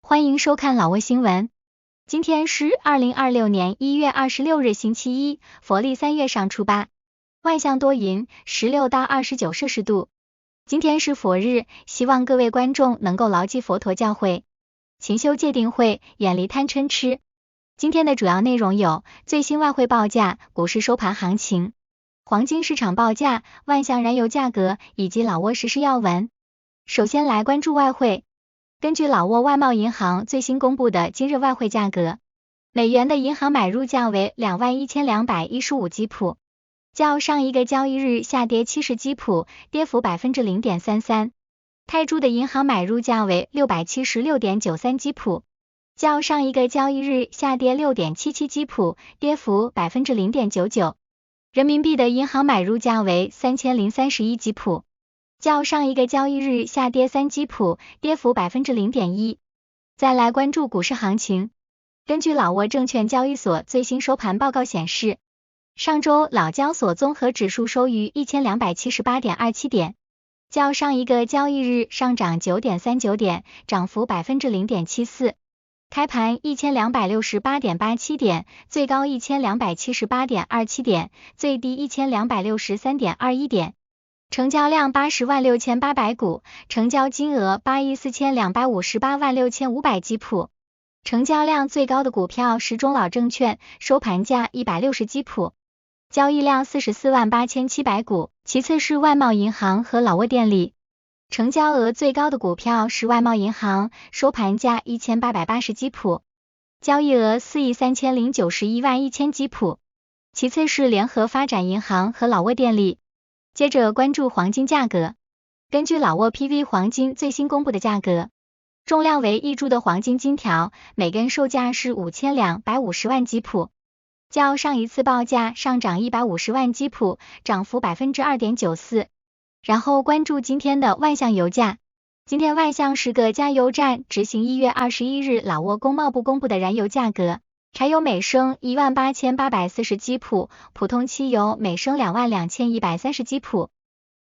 欢迎收看老挝新闻。今天是2026年1月26日星期一，佛历3月上初八，万象多云，16到29摄氏度。今天是佛日，希望各位观众能够牢记佛陀教诲，勤修戒定慧，远离贪嗔痴。今天的主要内容有最新外汇报价、股市收盘行情、黄金市场报价、万象燃油价格以及老挝时事要闻。首先来关注外汇。根据老挝外贸银行最新公布的今日外汇价格，美元的银行买入价为21215基普，较上一个交易日下跌70基普，跌幅 0.33%。泰铢的银行买入价为676.93基普，较上一个交易日下跌6.77基普，跌幅 0.99%。人民币的银行买入价为3031基普，较上一个交易日下跌3基普，跌幅 0.1%。再来关注股市行情。根据老挝证券交易所最新收盘报告显示，上周老交所综合指数收于 1278.27 点，较上一个交易日上涨 9.39 点，涨幅 0.74%。开盘 1268.87 点，最高 1278.27 点，最低 1263.21 点。成交量806800股，成交金额8亿4258万6500基普。成交量最高的股票是中老证券，收盘价160基普，交易量44万8700股，其次是外贸银行和老挝电力。成交额最高的股票是外贸银行，收盘价1880基普，交易额4亿3091万1000基普，其次是联合发展银行和老挝电力。接着关注黄金价格。根据老挝 PV 黄金最新公布的价格，重量为1铢的黄金金条，每根售价是5250万基普，较上一次报价上涨150万基普，涨幅 2.94%。然后关注今天的万象油价。今天万象10个加油站执行1月21日老挝工贸部公布的燃油价格。柴油每升18840基普，普通汽油每升22130基普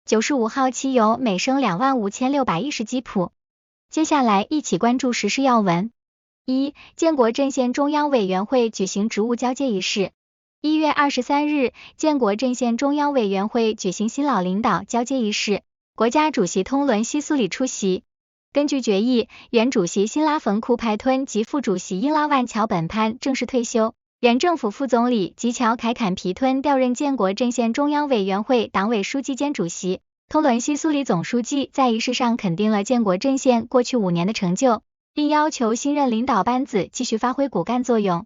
，95号汽油每升25610基普。接下来一起关注时事要闻。1. 建国阵线中央委员会举行职务交接仪式。1月23日，建国阵线中央委员会举行新老领导交接仪式，国家主席通伦西苏里出席。根据决议，原主席辛拉冯库派吞及副主席英拉万乔本潘正式退休，原政府副总理吉乔凯坎皮吞调任建国阵线中央委员会党委书记兼主席。通伦西苏里总书记在仪式上肯定了建国阵线过去5年的成就，并要求新任领导班子继续发挥骨干作用，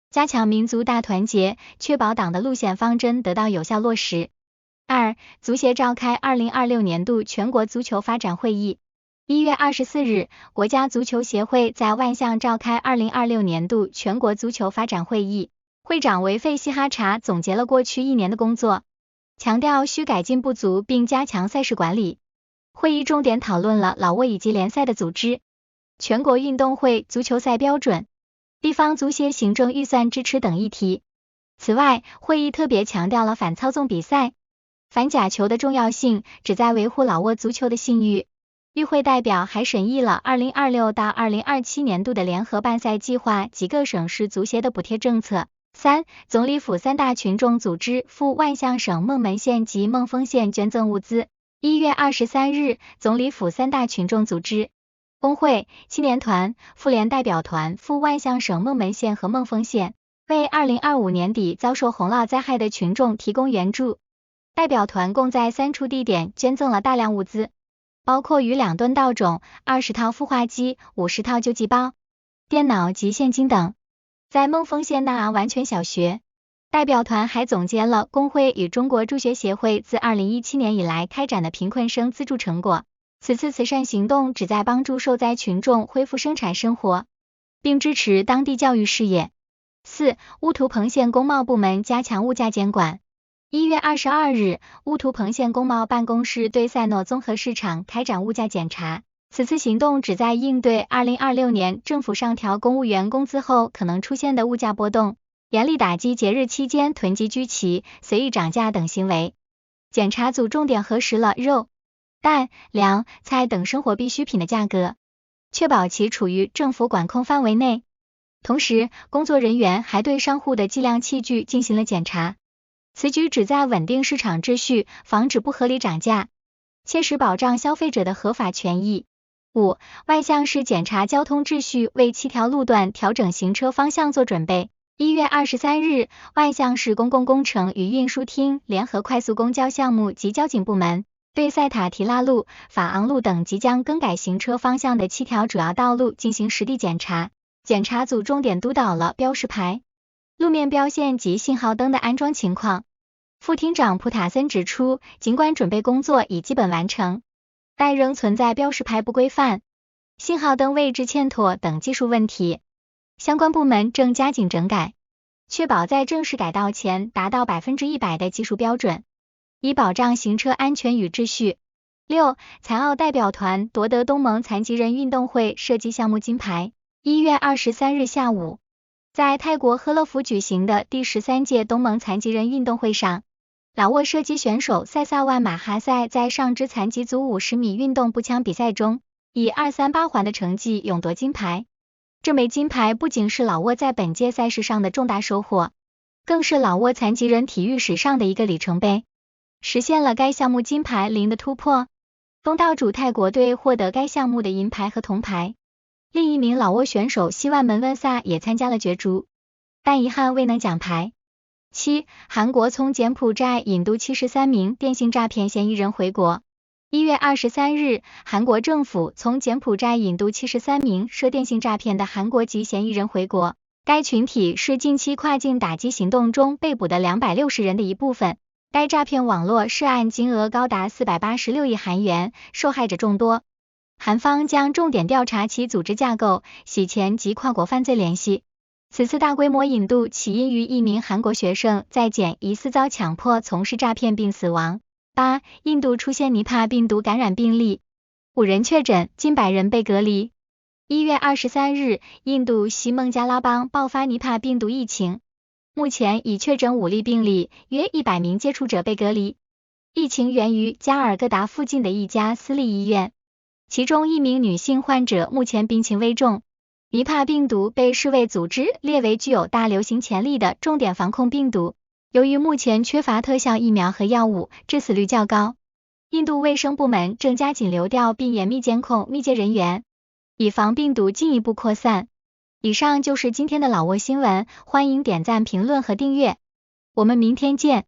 加强民族大团结，确保党的路线方针得到有效落实。2. 足协召开2026年度全国足球发展会议。1月24日，国家足球协会在万象召开2026年度全国足球发展会议，会长维费希哈查总结了过去1年的工作，强调需改进不足并加强赛事管理。会议重点讨论了老挝乙级联赛的组织、全国运动会足球赛标准、地方足协行政预算支持等议题。此外，会议特别强调了反操纵比赛、反假球的重要性，旨在维护老挝足球的信誉。与会代表还审议了2026到2027年度的联合办赛计划及各省市足协的补贴政策。3. 总理府3大群众组织赴万象省孟门县及孟丰县捐赠物资。1月23日，总理府3大群众组织、工会、青年团、妇联代表团赴万象省孟门县和孟丰县，为2025年底遭受洪涝灾害的群众提供援助。代表团共在3处地点捐赠了大量物资，包括逾2吨稻种、20套孵化机、50套救济包、电脑及现金等。在孟丰县纳昂完全小学，代表团还总结了工会与中国助学协会自2017年以来开展的贫困生资助成果。此次慈善行动旨在帮助受灾群众恢复生产生活，并支持当地教育事业。4. 乌图彭县工贸部门加强物价监管。1月22日，乌图彭县工贸办公室对赛诺综合市场开展物价检查。此次行动旨在应对2026年政府上调公务员工资后可能出现的物价波动，严厉打击节日期间囤积居奇、随意涨价等行为。检查组重点核实了肉、蛋、粮、菜等生活必需品的价格，确保其处于政府管控范围内。同时，工作人员还对商户的计量器具进行了检查。此举旨在稳定市场秩序，防止不合理涨价，切实保障消费者的合法权益。5. 外向是检查交通秩序，为7条路段调整行车方向做准备。1月23日，外向市公共工程与运输厅联合快速公交项目及交警部门，对塞塔提拉路、法昂路等即将更改行车方向的7条主要道路进行实地检查。检查组重点督导了标识牌、路面标线及信号灯的安装情况。副厅长普塔森指出，尽管准备工作已基本完成，但仍存在标识牌不规范、信号灯位置欠妥等技术问题，相关部门正加紧整改，确保在正式改道前达到100%的技术标准，以保障行车安全与秩序。6. 残奥代表团夺得东盟残疾人运动会射击项目金牌。1月23日下午，在泰国呵勒福举行的第13届东盟残疾人运动会上，老挝射击选手塞萨万马哈塞在上肢残疾组50米运动步枪比赛中，以238环的成绩勇夺金牌。这枚金牌不仅是老挝在本届赛事上的重大收获，更是老挝残疾人体育史上的一个里程碑，实现了该项目金牌0的突破。东道主泰国队获得该项目的银牌和铜牌。另一名老挝选手希万门温萨也参加了角逐，但遗憾未能奖牌。7. 韩国从柬埔寨引渡73名电信诈骗嫌疑人回国。1月23日，韩国政府从柬埔寨引渡73名涉电信诈骗的韩国籍嫌疑人回国。该群体是近期跨境打击行动中被捕的260人的一部分。该诈骗网络涉案金额高达486亿韩元，受害者众多。韩方将重点调查其组织架构、洗钱及跨国犯罪联系。此次大规模引渡起因于一名韩国学生在柬疑似遭强迫从事诈骗并死亡。8. 印度出现尼帕病毒感染病例，5人确诊，近100人被隔离。1月23日，印度西孟加拉邦爆发尼帕病毒疫情，目前已确诊5例病例，约100名接触者被隔离。疫情源于加尔各答附近的一家私立医院，其中一名女性患者目前病情危重。尼帕病毒被世卫组织列为具有大流行潜力的重点防控病毒，由于目前缺乏特效疫苗和药物，致死率较高。印度卫生部门正加紧流调并严密监控密接人员，以防病毒进一步扩散。以上就是今天的老挝新闻，欢迎点赞、评论和订阅，我们明天见。